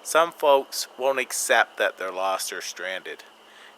Some folks won't accept that they're lost or stranded,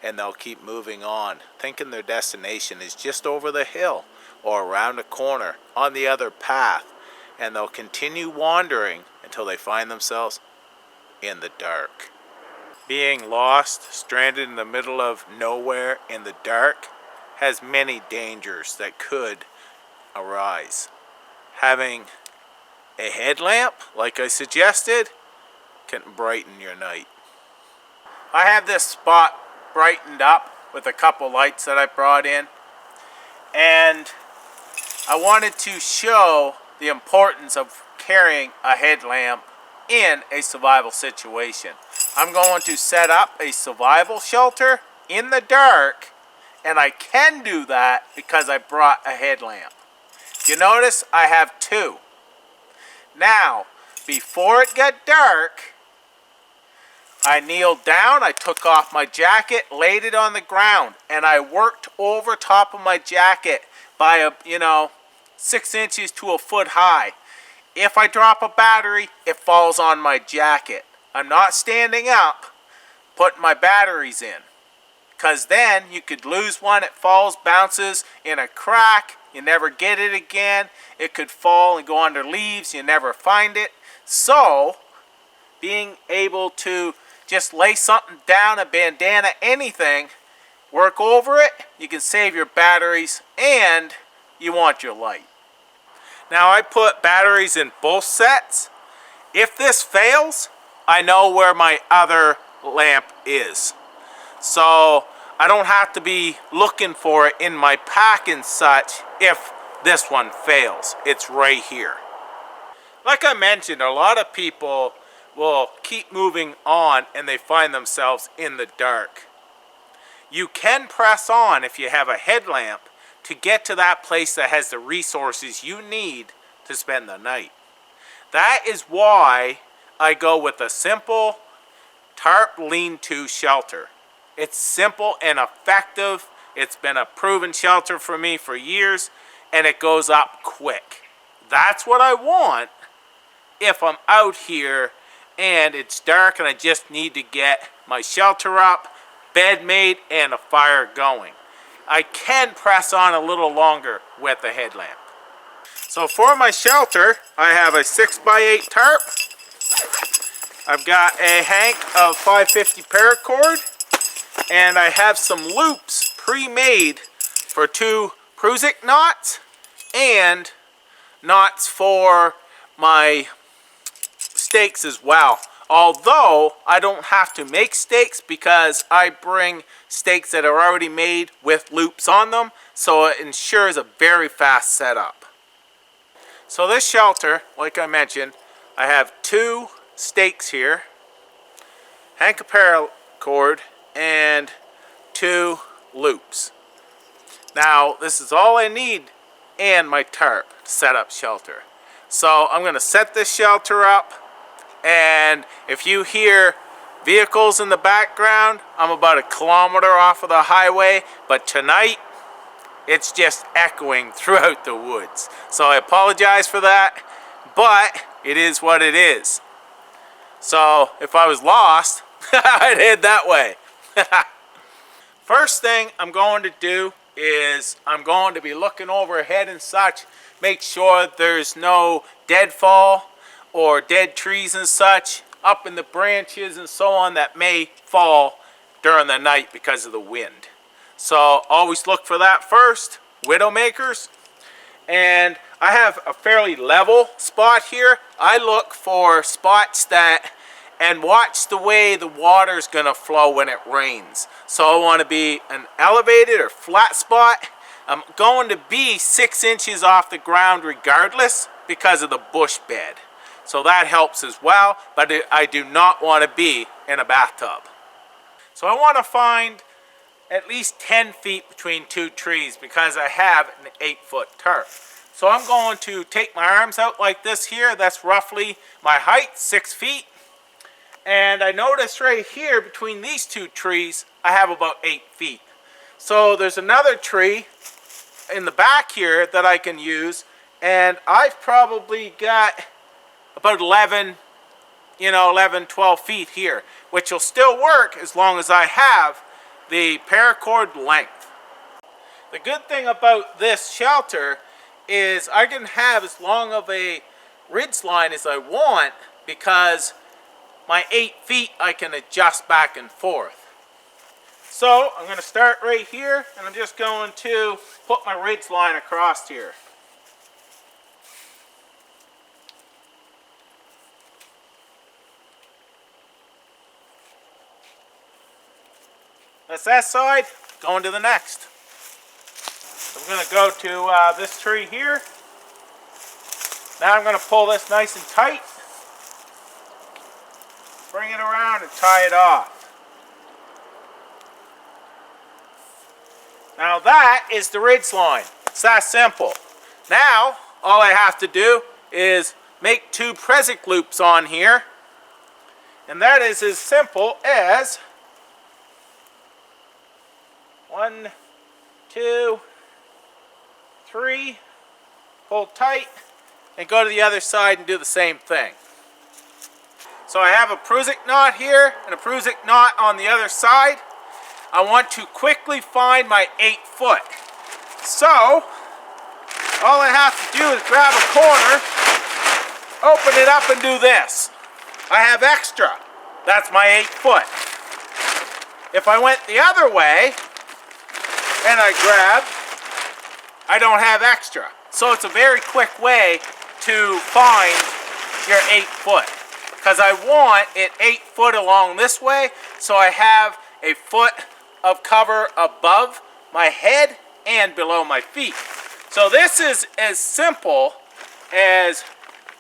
and they'll keep moving on, thinking their destination is just over the hill or around a corner on the other path, and they'll continue wandering until they find themselves in the dark. Being lost, stranded in the middle of nowhere in the dark, has many dangers that could arise. Having a headlamp, like I suggested, can brighten your night. I have this spot brightened up with a couple lights that I brought in, and I wanted to show the importance of carrying a headlamp in a survival situation. I'm going to set up a survival shelter in the dark, and I can do that because I brought a headlamp. You notice I have two. Now, before it got dark, I kneeled down, I took off my jacket, laid it on the ground, and I worked over top of my jacket by 6 inches to a foot high. If I drop a battery, it falls on my jacket. I'm not standing up, putting my batteries in, because then you could lose one. It falls, bounces in a crack, you never get it again. It could fall and go under leaves, you never find it. So, being able to just lay something down, a bandana, anything, work over it, you can save your batteries, and you want your light. Now I put batteries in both sets. If this fails, I know where my other lamp is. So I don't have to be looking for it in my pack and such if this one fails. It's right here. Like I mentioned, a lot of people will keep moving on and they find themselves in the dark. You can press on if you have a headlamp to get to that place that has the resources you need to spend the night. That is why I go with a simple tarp lean-to shelter. It's simple and effective. It's been a proven shelter for me for years, and it goes up quick. That's what I want if I'm out here and it's dark and I just need to get my shelter up, bed made, and a fire going. I can press on a little longer with the headlamp. So for my shelter, I have a 6x8 tarp. I've got a hank of 550 paracord, and I have some loops pre-made for 2 Prusik knots and knots for my stakes as well. Although I don't have to make stakes because I bring stakes that are already made with loops on them, so it ensures a very fast setup. So this shelter, like I mentioned, I have 2 stakes here, hank of paracord, and 2 loops. Now this is all I need and my tarp to set up shelter. So I'm going to set this shelter up. And if you hear vehicles in the background, I'm about 1 kilometer off of the highway, but tonight it's just echoing throughout the woods. So I apologize for that, but it is what it is. So if I was lost, I'd head that way. First thing I'm going to do is I'm going to be looking overhead and such, make sure there's no deadfall or dead trees and such up in the branches and so on that may fall during the night because of the wind. So always look for that first, widowmakers. And I have a fairly level spot here. I look for spots that, and watch the way the water's gonna flow when it rains. So I want to be an elevated or flat spot. I'm going to be 6 inches off the ground regardless because of the bush bed. So that helps as well, but I do not want to be in a bathtub. So I want to find at least 10 feet between 2 trees because I have an 8-foot tarp. So I'm going to take my arms out like this here. That's roughly my height, 6 feet. And I notice right here between these 2 trees, I have about 8 feet. So there's another tree in the back here that I can use, and I've probably got about 11 11, 12 feet here, which will still work as long as I have the paracord length. The good thing about this shelter is I can have as long of a ridge line as I want, because my 8 feet I can adjust back and forth. So I'm going to start right here, and I'm just going to put my ridge line across here. That's that side, going to the next. So I'm going to go to this tree here. Now I'm going to pull this nice and tight, bring it around and tie it off. Now that is the ridge line. It's that simple. Now all I have to do is make 2 Prezi loops on here, and that is as simple as 1, 2, 3, pull tight, and go to the other side and do the same thing. So I have a Prezi knot here and a Prezi knot on the other side. I want to quickly find my 8 foot. So all I have to do is grab a corner, open it up and do this. I have extra. That's my 8 foot. If I went the other way and I grab, I don't have extra. So it's a very quick way to find your 8 foot. Because I want it 8 foot along this way, so I have a foot of cover above my head and below my feet. So this is as simple as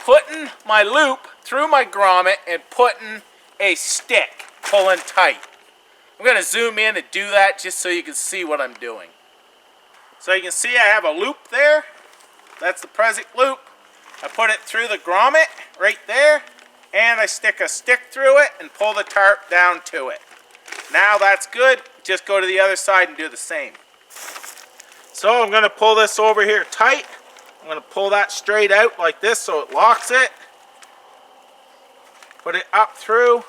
putting my loop through my grommet and putting a stick pulling tight. I'm going to zoom in and do that just so you can see what I'm doing. So you can see I have a loop there. That's the Prezi loop. I put it through the grommet right there, and I stick a stick through it and pull the tarp down to it. Now that's good. Just go to the other side and do the same. So I'm going to pull this over here tight. I'm going to pull that straight out like this so it locks it. Put it up through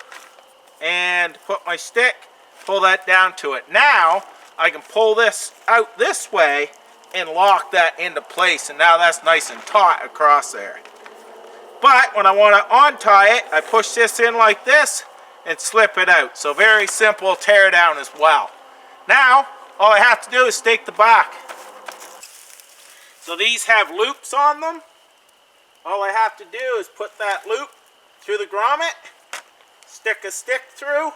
and put my stick, pull that down to it. Now I can pull this out this way and lock that into place, and now that's nice and taut across there. But when I want to untie it, I push this in like this and slip it out. So very simple tear down as well. Now all I have to do is stake the back. So these have loops on them. All I have to do is put that loop through the grommet, stick a stick through,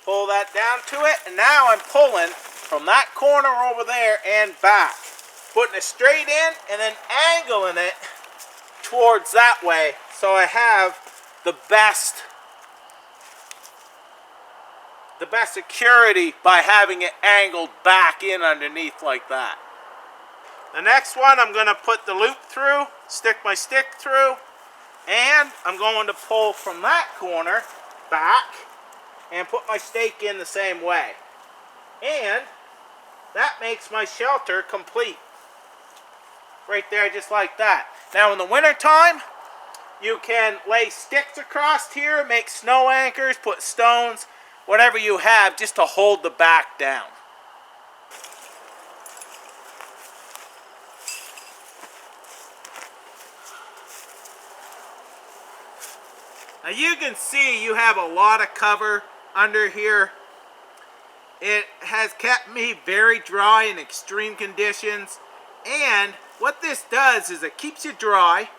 pull that down to it, and now I'm pulling from that corner over there and back, putting it straight in and then angling it towards that way, so I have the best security by having it angled back in underneath like that. The next one, I'm going to put the loop through, stick my stick through, and I'm going to pull from that corner back and put my stake in the same way. And that makes my shelter complete. Right there, just like that. Now in the winter time, you can lay sticks across here, make snow anchors, put stones, whatever you have, just to hold the back down. Now you can see you have a lot of cover under here. It has kept me very dry in extreme conditions, and what this does is it keeps you dry.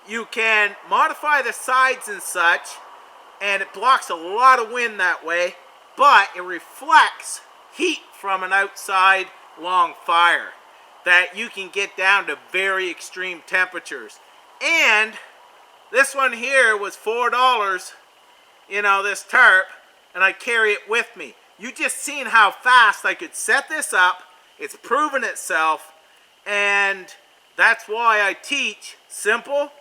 You can modify the sides and such, and it blocks a lot of wind that way, but it reflects heat from an outside long fire that you can get down to very extreme temperatures. And this one here was $4, this tarp, and I carry it with me. You just seen how fast I could set this up. It's proven itself, and that's why I teach simple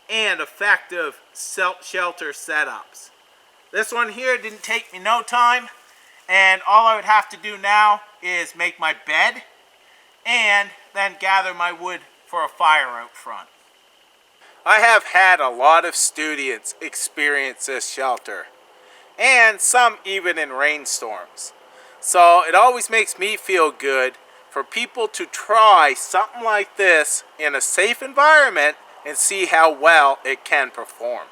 and effective shelter setups. This one here didn't take me no time, and all I would have to do now is make my bed and then gather my wood for a fire out front. I have had a lot of students experience this shelter, and some even in rainstorms. So it always makes me feel good for people to try something like this in a safe environment and see how well it can perform.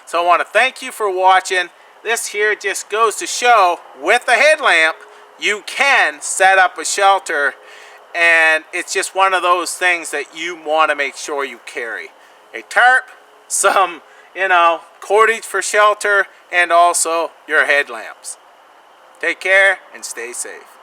So I want to thank you for watching. This here just goes to show with a headlamp you can set up a shelter, and it's just one of those things that you want to make sure you carry. A tarp, some, cordage for shelter, and also your headlamps. Take care and stay safe.